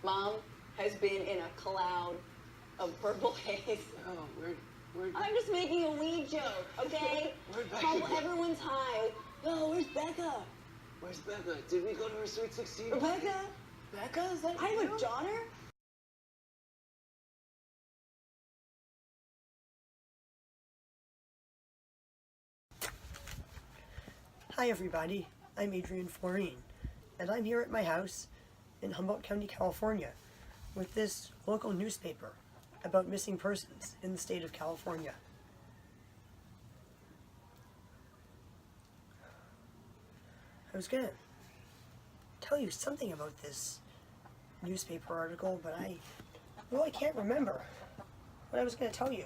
Mom has been in a cloud of purple haze. Oh, where'd... I'm just making a weed joke, okay? Where'd Becca go? Everyone's high. Yo, where's Becca? Where's Becca? Did we go to her Sweet 16? Rebekah? Becca? Is that I have you? a daughter? Hi everybody, I'm Adrienne Floreen, and I'm here at my house in Humboldt County, California, with this local newspaper about missing persons in the state of California. I was gonna tell you something about this newspaper article, but I really can't remember what I was gonna tell you.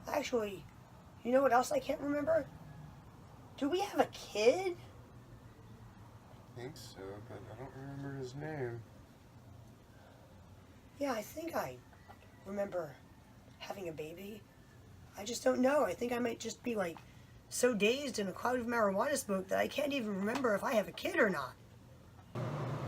Actually, you know what else I can't remember? Do we have a kid? I think so, but I don't remember his name. Yeah, I think I remember having a baby. I just don't know. I think I might just be like so dazed in a cloud of marijuana smoke that I can't even remember if I have a kid or not.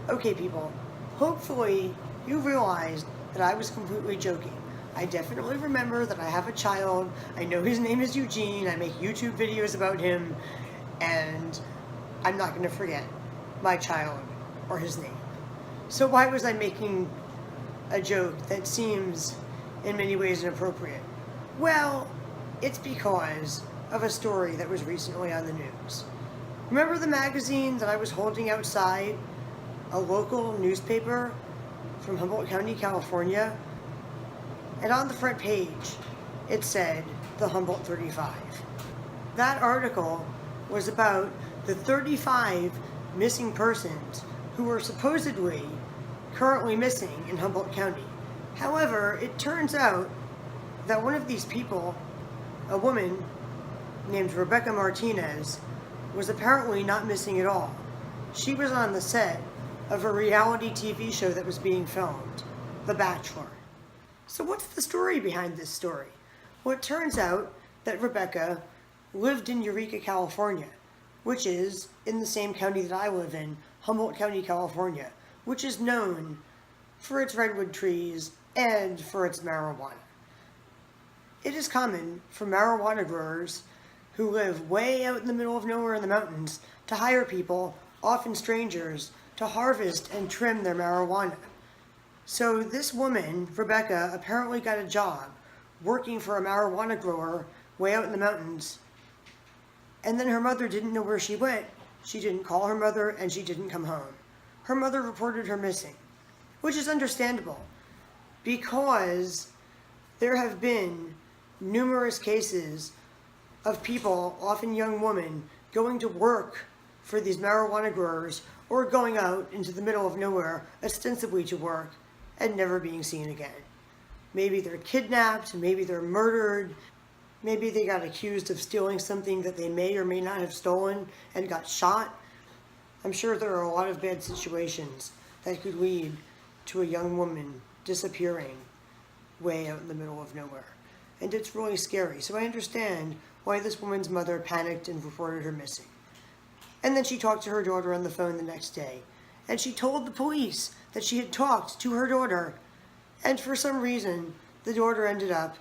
Okay, people. Hopefully you realized that I was completely joking. I definitely remember that I have a child. I know his name is Eugene. I make YouTube videos about him. And I'm not going to forget my child or his name. So why was I making a joke that seems in many ways inappropriate? Well, it's because of a story that was recently on the news. Remember the magazine that I was holding outside? A local newspaper from Humboldt County, California? And on the front page, it said, the Humboldt 35. That article was about the 35 missing persons who were supposedly currently missing in Humboldt County. However, it turns out that one of these people, a woman named Rebekah Martinez, was apparently not missing at all. She was on the set of a reality TV show that was being filmed, The Bachelor. So what's the story behind this story? Well, it turns out that Rebekah lived in Eureka, California, which is in the same county that I live in, Humboldt County, California, which is known for its redwood trees and for its marijuana. It is common for marijuana growers who live way out in the middle of nowhere in the mountains to hire people, often strangers, to harvest and trim their marijuana. So this woman, Rebekah, apparently got a job working for a marijuana grower way out in the mountains. And then her mother didn't know where she went. She didn't call her mother and she didn't come home. Her mother reported her missing, which is understandable because there have been numerous cases of people, often young women, going to work for these marijuana growers or going out into the middle of nowhere ostensibly to work and never being seen again. Maybe they're kidnapped, maybe they're murdered, maybe they got accused of stealing something that they may or may not have stolen and got shot. I'm sure there are a lot of bad situations that could lead to a young woman disappearing way out in the middle of nowhere. And it's really scary. So I understand why this woman's mother panicked and reported her missing. And then she talked to her daughter on the phone the next day. And she told the police that she had talked to her daughter. And for some reason, the daughter ended up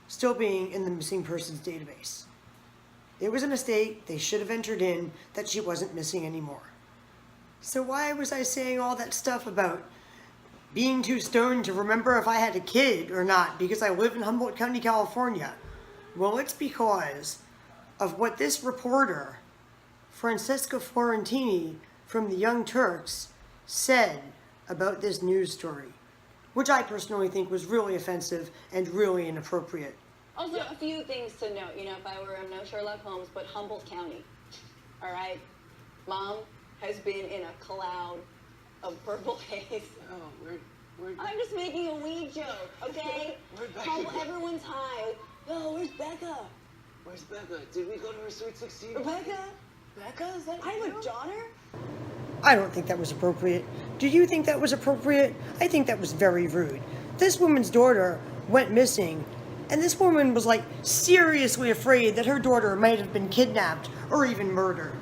still being in the missing persons database. It was a mistake. They should have entered in that she wasn't missing anymore. So why was I saying all that stuff about being too stoned to remember if I had a kid or not because I live in Humboldt County, California? Well, it's because of what this reporter, Francesca Fiorentini from the Young Turks, said about this news story, which I personally think was really offensive and really inappropriate. Also, a few things to note. You know, if I were, I'm no Sherlock Holmes, but Humboldt County, all right? Mom has been in a cloud of purple haze. Oh, where'd... I'm just making a weed joke, okay? Where'd Becca go? Everyone's high. Yo, where's Becca? Where's Becca? Did we go to her Sweet 16? Rebekah? Becca? Is that I have you? a daughter? I don't think that was appropriate. Do you think that was appropriate? I think that was very rude. This woman's daughter went missing, and this woman was like seriously afraid that her daughter might have been kidnapped or even murdered.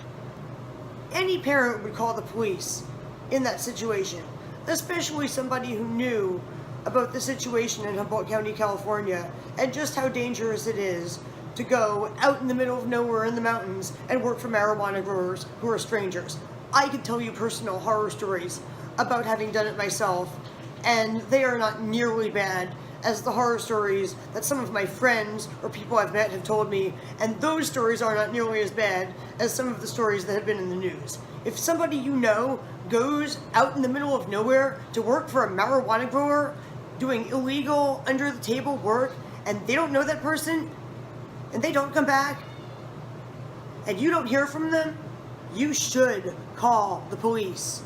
Any parent would call the police in that situation. especially somebody who knew about the situation in Humboldt County, California, and just how dangerous it is to go out in the middle of nowhere in the mountains and work for marijuana growers who are strangers. I could tell you personal horror stories about having done it myself, and they are not nearly bad as the horror stories that some of my friends or people I've met have told me, and those stories are not nearly as bad as some of the stories that have been in the news. If somebody you know goes out in the middle of nowhere to work for a marijuana grower doing illegal, under-the-table work, and they don't know that person, and they don't come back, and you don't hear from them, you should call the police.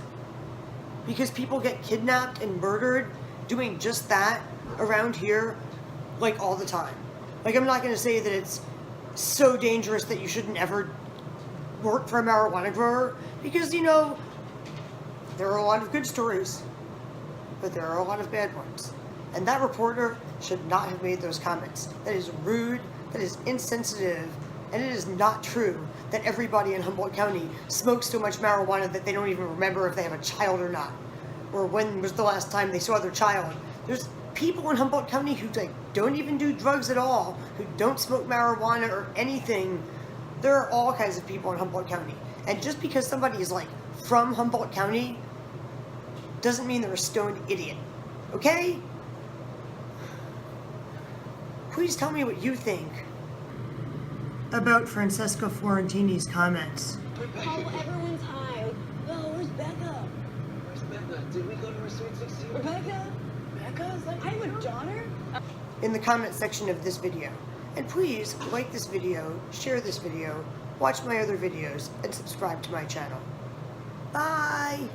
Because people get kidnapped and murdered doing just that around here, like, all the time. Like, I'm not going to say that it's so dangerous that you shouldn't ever work for a marijuana grower, because, you know, there are a lot of good stories, but there are a lot of bad ones. And that reporter should not have made those comments. That is rude, that is insensitive, and it is not true that everybody in Humboldt County smokes so much marijuana that they don't even remember if they have a child or not, or when was the last time they saw their child. There's people in Humboldt County who don't even do drugs at all, who don't smoke marijuana or anything. There are all kinds of people in Humboldt County. And just because somebody is from Humboldt County doesn't mean they're a stoned idiot. Okay? Please tell me what you think about Francesca Fiorentini's comments. Oh, everyone's high. Oh, where's Becca? Where's Becca? Did we go to her Sweet 16? Rebekah? Becca? Is that I have a daughter? In the comment section of this video. And please like this video, share this video, watch my other videos, and subscribe to my channel. Bye!